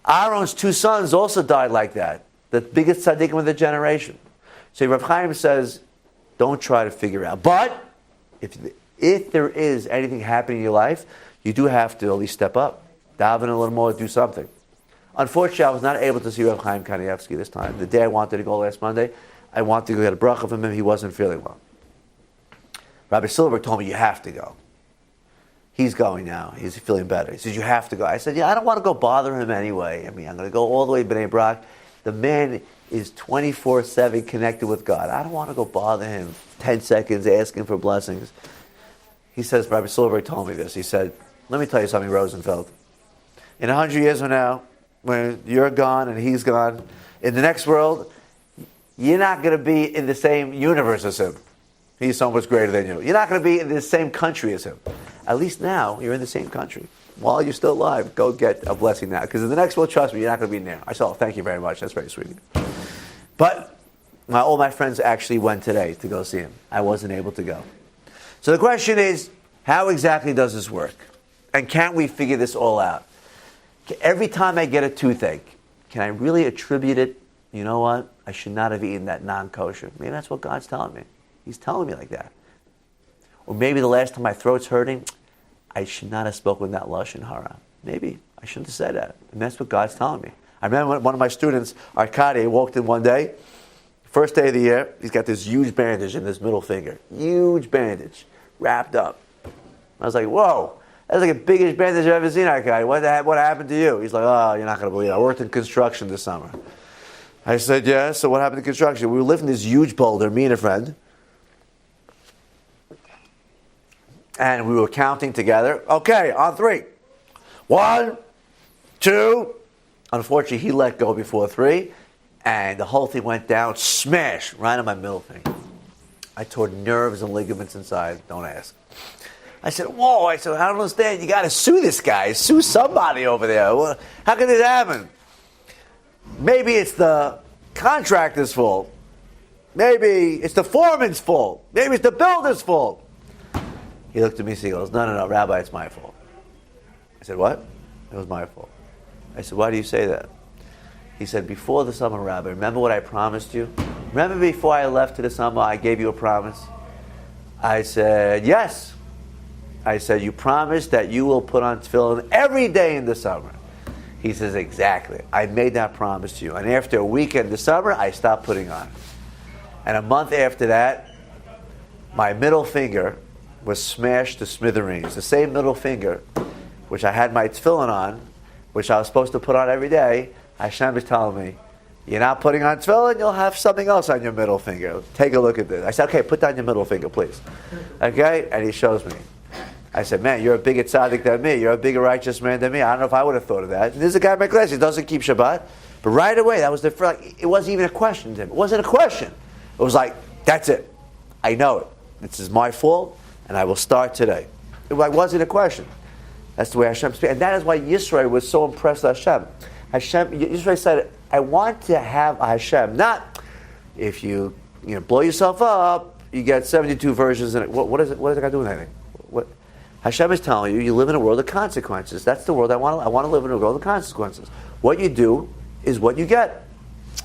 Aaron's two sons also died like that. The biggest tzaddikim of the generation. So Rav Chaim says, don't try to figure out. But if there is anything happening in your life, you do have to at least step up. Daven a little more, do something. Unfortunately, I was not able to see Rav Chaim Kanievsky this time. The day I wanted to go last Monday, I wanted to go get a bracha from him. He wasn't feeling well. Rabbi Silverberg told me, you have to go. He's going now. He's feeling better. He says, you have to go. I said, yeah, I don't want to go bother him anyway. I mean, I'm going to go all the way to Bnei Brak. The man is 24/7 connected with God. I don't want to go bother him 10 seconds asking for blessings. He says, Rabbi Silverberg told me this. He said, let me tell you something, Rosenfeld. In 100 years from now, when you're gone and he's gone, in the next world, you're not going to be in the same universe as him. He's so much greater than you. You're not going to be in the same country as him. At least now, you're in the same country. While you're still alive, go get a blessing now. Because in the next world, trust me, you're not going to be in there. I said, oh, thank you very much. That's very sweet of you. But all my friends actually went today to go see him. I wasn't able to go. So the question is, how exactly does this work? And can't we figure this all out? Every time I get a toothache, can I really attribute it, you know what? I should not have eaten that non-kosher. Maybe that's what God's telling me. He's telling me like that. Or maybe the last time my throat's hurting, I should not have spoken that lashon hara. Maybe I shouldn't have said that. And that's what God's telling me. I remember one of my students, Arkady, walked in one day, first day of the year, he's got this huge bandage in his middle finger. Huge bandage, wrapped up. I was like, whoa, that's like the biggest bandage I've ever seen, Arkady. What happened to you? He's like, oh, you're not going to believe it. I worked in construction this summer. I said, yeah, so what happened to construction? We were lifting this huge boulder, me and a friend. And we were counting together. Okay, on 3. 1, 2. Unfortunately, he let go before 3. And the whole thing went down, smash, right on my middle finger. I tore nerves and ligaments inside. Don't ask. I said, whoa. I said, I don't understand. You got to sue this guy. Sue somebody over there. How can this happen? Maybe it's the contractor's fault. Maybe it's the foreman's fault. Maybe it's the builder's fault. He looked at me and he goes, no, Rabbi, it's my fault. I said, what? It was my fault. I said, why do you say that? He said, before the summer, Rabbi, remember what I promised you? Remember before I left to the summer, I gave you a promise? I said, yes. I said, you promised that you will put on tefillin every day in the summer. He says, exactly. I made that promise to you. And after a week in the summer, I stopped putting on. And a month after that, my middle finger was smashed to smithereens. The same middle finger, which I had my tefillin on, which I was supposed to put on every day, Hashem is telling me, you're not putting on tefillin, you'll have something else on your middle finger. Take a look at this. I said, okay, put down your middle finger, please. Okay? And he shows me. I said, man, you're a bigger tzaddik than me. You're a bigger righteous man than me. I don't know if I would have thought of that. And there's a guy in my class, he doesn't keep Shabbat. But right away, that was the first, it wasn't even a question to him. It wasn't a question. It was like, that's it. I know it. This is my fault, and I will start today. It wasn't a question. That's the way Hashem speaks. And that is why Yisrael was so impressed with Hashem. Yisrael said, I want to have a Hashem. Not if you blow yourself up, you get 72 versions in it. What is it got to do with anything? What? Hashem is telling you live in a world of consequences. That's the world I want. I want to live in a world of consequences. What you do is what you get.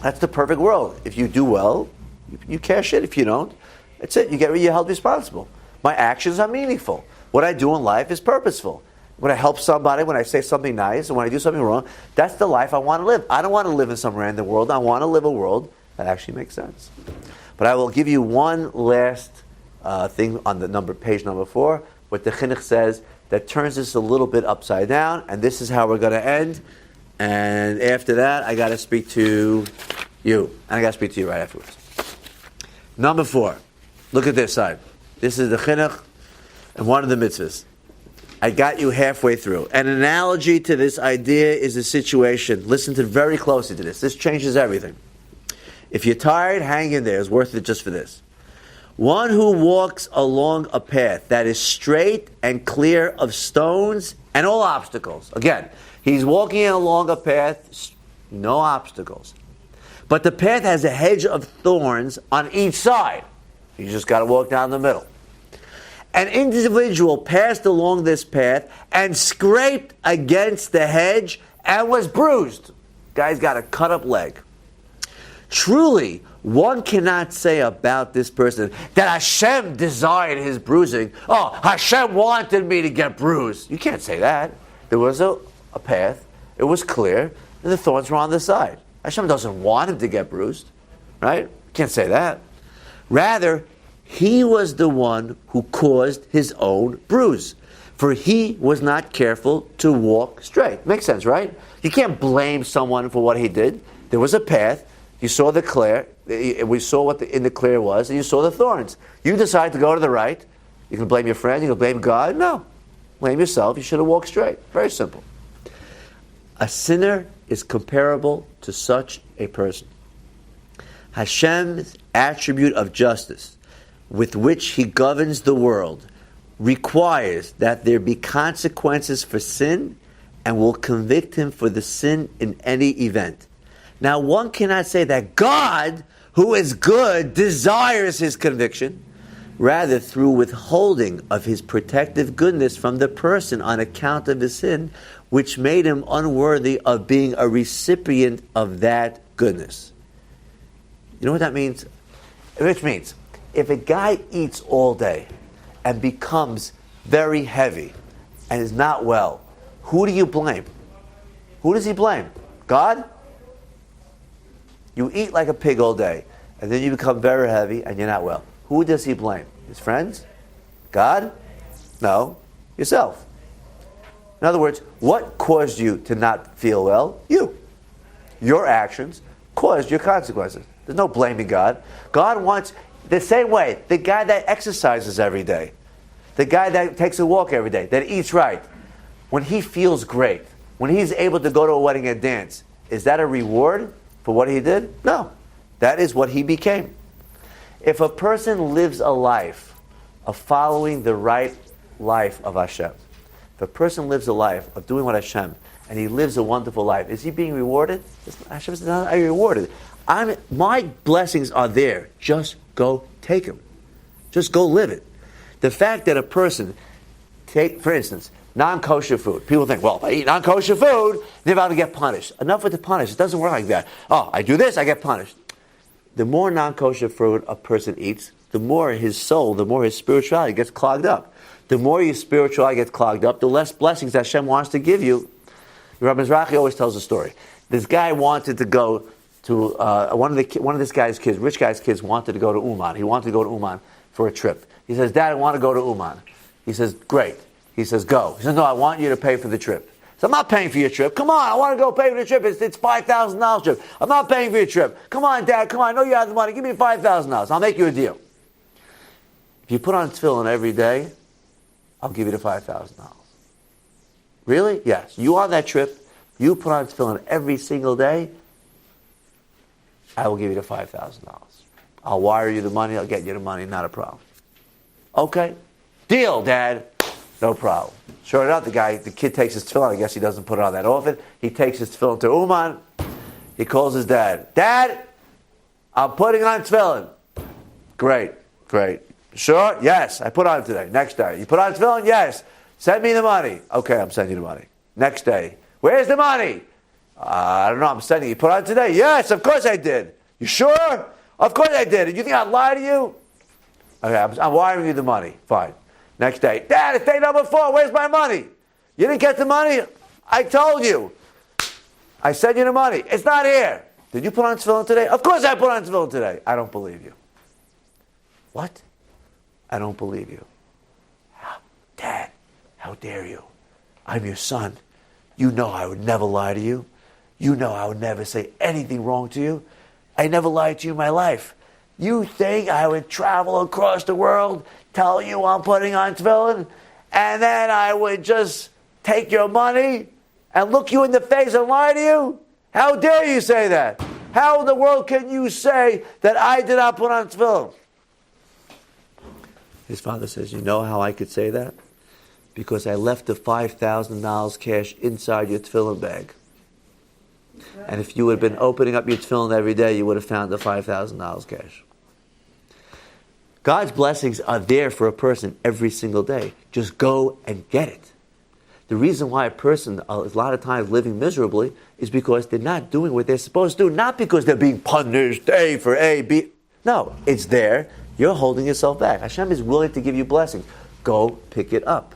That's the perfect world. If you do well, you cash it. If you don't, that's it. You're held responsible. My actions are meaningful. What I do in life is purposeful. When I help somebody, when I say something nice, and when I do something wrong, that's the life I want to live. I don't want to live in some random world. I want to live a world that actually makes sense. But I will give you one last thing on the page number 4, what the Chinuch says that turns this a little bit upside down, and this is how we're going to end. And after that, I got to speak to you, and I got to speak to you right afterwards. Number 4, look at this side. This is the Chinuch and one of the mitzvahs. I got you halfway through. An analogy to this idea is a situation. Listen very closely to this. This changes everything. If you're tired, hang in there. It's worth it just for this. One who walks along a path that is straight and clear of stones and all obstacles. Again, he's walking along a path, no obstacles. But the path has a hedge of thorns on each side. You just got to walk down the middle. An individual passed along this path and scraped against the hedge and was bruised. Guy's got a cut up leg. Truly, one cannot say about this person that Hashem desired his bruising. Oh, Hashem wanted me to get bruised. You can't say that. There was a path. It was clear. And the thorns were on the side. Hashem doesn't want him to get bruised. Right? You can't say that. Rather, he was the one who caused his own bruise. For he was not careful to walk straight. Makes sense, right? You can't blame someone for what he did. There was a path. You saw the clear. We saw what in the clear was, and you saw the thorns. You decide to go to the right. You can blame your friend. You can blame God. No. Blame yourself. You should have walked straight. Very simple. A sinner is comparable to such a person. Hashem's attribute of justice, with which he governs the world, requires that there be consequences for sin and will convict him for the sin in any event. Now, one cannot say that God, who is good, desires his conviction. Rather, through withholding of his protective goodness from the person on account of his sin, which made him unworthy of being a recipient of that goodness. You know what that means? Which means, if a guy eats all day and becomes very heavy and is not well, who do you blame? Who does he blame? God? You eat like a pig all day, and then you become very heavy and you're not well. Who does he blame? His friends? God? No. Yourself. In other words, what caused you to not feel well? You. Your actions caused your consequences. There's no blaming God. God wants, the same way, the guy that exercises every day, the guy that takes a walk every day, that eats right, when he feels great, when he's able to go to a wedding and dance, is that a reward for what he did? No. That is what he became. If a person lives a life of following the right life of Hashem, if a person lives a life of doing what Hashem, and he lives a wonderful life, is he being rewarded? Hashem says, no, I'm rewarded. My blessings are there. Just go take them. Just go live it. The fact that a person, for instance, non-kosher food. People think, well, if I eat non-kosher food, they're about to get punished. Enough with the punish. It doesn't work like that. Oh, I do this, I get punished. The more non-kosher food a person eats, the more his soul, the more his spirituality gets clogged up. The more your spirituality gets clogged up, the less blessings Hashem wants to give you. Rabbi Mizrahi always tells a story. This guy wanted to go to, one of this guy's kids, rich guy's kids, wanted to go to Uman. He wanted to go to Uman for a trip. He says, Dad, I want to go to Uman. He says, great. He says, go. He says, no, I want you to pay for the trip. So I'm not paying for your trip. Come on, I want to go pay for the trip. It's $5,000 trip. I'm not paying for your trip. Come on, Dad, come on. I know you have the money. Give me $5,000. I'll make you a deal. If you put on tefillin every day, I'll give you the $5,000. Really? Yes. You on that trip, you put on tefillin every single day, I will give you the $5,000. I'll wire you the money, I'll get you the money, not a problem. Okay? Deal, Dad. No problem. Sure enough, the kid takes his tefillin. I guess he doesn't put it on that often. He takes his tefillin to Uman. He calls his dad. Dad, I'm putting on tefillin. Great. Sure? Yes, I put on today. Next day. You put on tefillin? Yes. Send me the money. Okay, I'm sending you the money. Next day. Where's the money? I don't know, I'm sending you. Put on today? Yes, of course I did. You sure? Of course I did. Did you think I'd lie to you? Okay, I'm wiring you the money. Fine. Next day. Dad, it's day number 4. Where's my money? You didn't get the money? I told you. I sent you the money. It's not here. Did you put on tefillin today? Of course I put on tefillin today. I don't believe you. What? I don't believe you. Dad, how dare you? I'm your son. You know I would never lie to you. You know I would never say anything wrong to you. I never lied to you in my life. You think I would travel across the world, tell you I'm putting on tefillin, and then I would just take your money and look you in the face and lie to you? How dare you say that? How in the world can you say that I did not put on tefillin? His father says, you know how I could say that? Because I left the $5,000 cash inside your tefillin bag. And if you had been opening up your tefillin every day, you would have found the $5,000 cash. God's blessings are there for a person every single day. Just go and get it. The reason why a person, a lot of times living miserably, is because they're not doing what they're supposed to do. Not because they're being punished, A for A, B. No, it's there. You're holding yourself back. Hashem is willing to give you blessings. Go pick it up.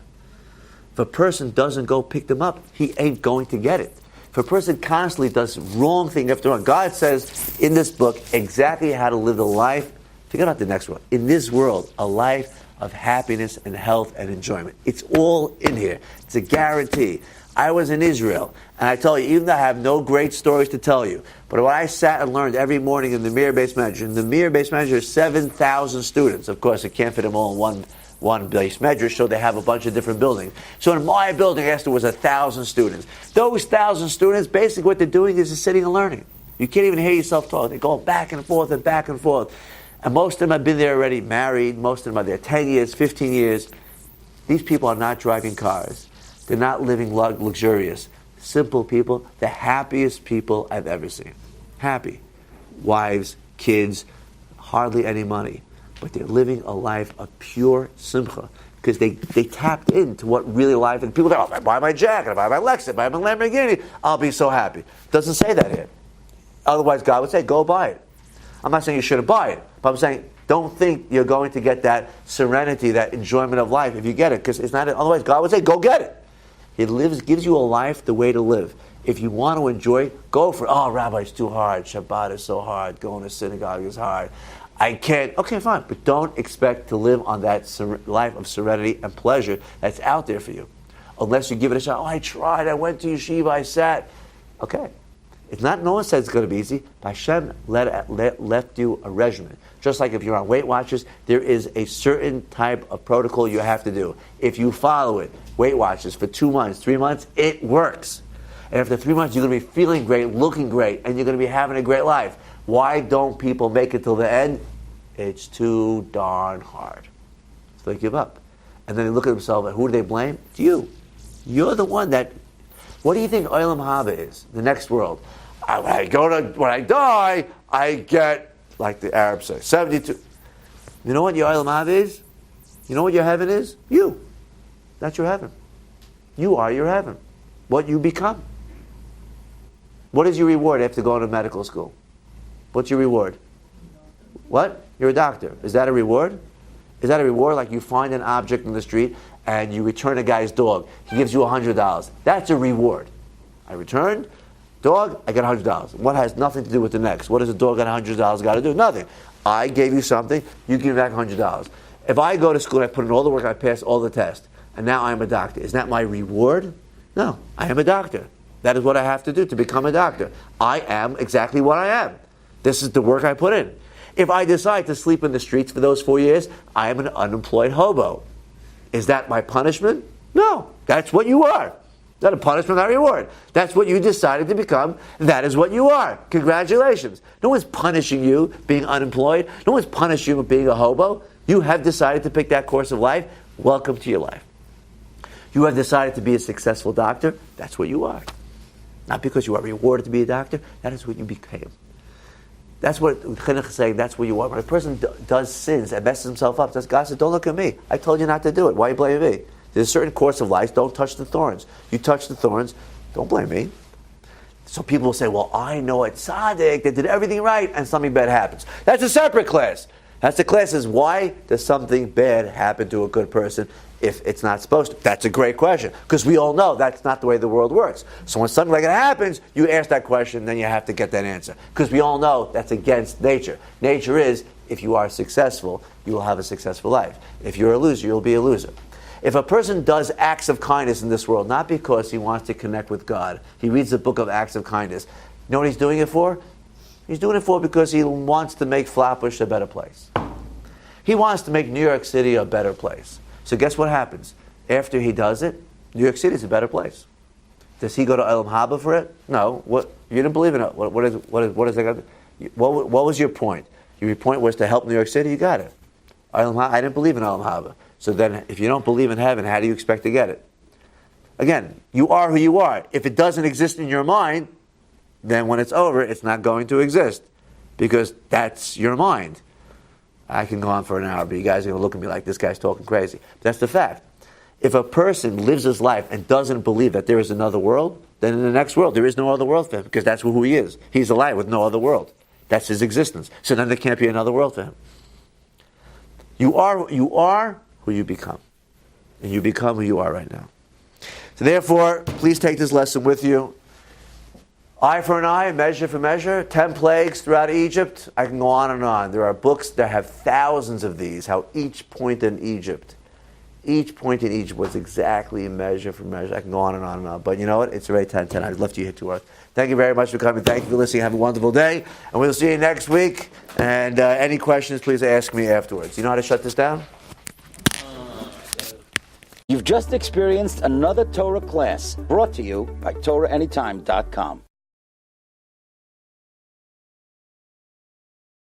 If a person doesn't go pick them up, he ain't going to get it. If a person constantly does wrong thing after wrong, God says in this book exactly how to live the life. Forget about the next one. In this world, a life of happiness and health and enjoyment. It's all in here. It's a guarantee. I was in Israel, and I tell you, even though I have no great stories to tell you, but when I sat and learned every morning in the Mir Base Manager, in the Mir Base Manager is 7,000 students. Of course, I can't fit them all in one base measure, so they have a bunch of different buildings. So in my building, I guess there was 1,000 students. Those 1,000 students, basically what they're doing is just sitting and learning. You can't even hear yourself talk. They go back and forth and back and forth. And most of them have been there already, married. Most of them are there 10 years, 15 years. These people are not driving cars. They're not living luxurious. Simple people, the happiest people I've ever seen. Happy. Wives, kids, hardly any money. But they're living a life of pure simcha. Because they tapped into what really life is. People go, if I buy my jacket, if I buy my Lexus, if I buy my Lamborghini, I'll be so happy. Doesn't say that here. Otherwise, God would say, go buy it. I'm not saying you shouldn't buy it. But I'm saying, don't think you're going to get that serenity, that enjoyment of life if you get it. Because it's not, otherwise God would say, go get it. He gives you a life the way to live. If you want to enjoy, go for it. Oh, Rabbi, it's too hard. Shabbat is so hard. Going to synagogue is hard. I can't. Okay, fine. But don't expect to live on that life of serenity and pleasure that's out there for you. Unless you give it a shot. Oh, I tried. I went to yeshiva. I sat. Okay. It's not, no one says it's going to be easy. Hashem left you a regimen. Just like if you're on Weight Watchers, there is a certain type of protocol you have to do. If you follow it, Weight Watchers, for 2 months, 3 months, it works. And after 3 months, you're going to be feeling great, looking great, and you're going to be having a great life. Why don't people make it till the end? It's too darn hard. So they give up. And then they look at themselves, and who do they blame? It's you. You're the one that... What do you think Olam Haba is, the next world? When I die, I get, like the Arabs say, 72. You know what your Olam Haba is? You know what your heaven is? You. That's your heaven. You are your heaven. What you become. What is your reward after going to medical school? What's your reward? What? You're a doctor. Is that a reward? Is that a reward like you find an object in the street and you return a guy's dog? He gives you $100. That's a reward. I returned, dog, I get $100. What has nothing to do with the next? What does a dog and $100 got to do? Nothing. I gave you something, you give me back $100. If I go to school and I put in all the work, I pass all the tests, and now I'm a doctor, is that my reward? No, I am a doctor. That is what I have to do to become a doctor. I am exactly what I am. This is the work I put in. If I decide to sleep in the streets for those 4 years, I am an unemployed hobo. Is that my punishment? No, that's what you are. Not a punishment, not a reward. That's what you decided to become. That is what you are. Congratulations. No one's punishing you being unemployed. No one's punishing you being a hobo. You have decided to pick that course of life. Welcome to your life. You have decided to be a successful doctor. That's what you are. Not because you are rewarded to be a doctor. That is what you became. That's what Chinuch is saying. That's what you are. When a person does sins and messes himself up, God says, don't look at me. I told you not to do it. Why are you blaming me? There's a certain course of life. Don't touch the thorns. You touch the thorns, don't blame me. So people will say, well, I know a tzaddik that did everything right and something bad happens. That's a separate class. That's the class is why does something bad happen to a good person if it's not supposed to? That's a great question because we all know that's not the way the world works. So when something like that happens, you ask that question, then you have to get that answer because we all know that's against nature. Nature is if you are successful, you will have a successful life. If you're a loser, you'll be a loser. If a person does acts of kindness in this world, not because he wants to connect with God, he reads the book of Acts of Kindness. You know what he's doing it for? He's doing it for because he wants to make Flatbush a better place. He wants to make New York City a better place. So guess what happens? After he does it, New York City is a better place. Does he go to Olam Haba for it? No. What you didn't believe in it? What is that? What was your point? Your point was to help New York City. You got it. I didn't believe in Olam Haba. So then, if you don't believe in heaven, how do you expect to get it? Again, you are who you are. If it doesn't exist in your mind, then when it's over, it's not going to exist because that's your mind. I can go on for an hour, but you guys are going to look at me like this guy's talking crazy. That's the fact. If a person lives his life and doesn't believe that there is another world, then in the next world, there is no other world for him because that's who he is. He's alive with no other world. That's his existence. So then there can't be another world for him. You are who you become. And you become who you are right now. So therefore, please take this lesson with you. Eye for an eye, measure for measure. 10 plagues throughout Egypt. I can go on and on. There are books that have thousands of these, how each point in Egypt was exactly measure for measure. I can go on and on and on. But you know what? It's already 10:10. I've left you here to earth. Thank you very much for coming. Thank you for listening. Have a wonderful day. And we'll see you next week. And any questions, please ask me afterwards. You know how to shut this down? You've just experienced another Torah class brought to you by TorahAnytime.com.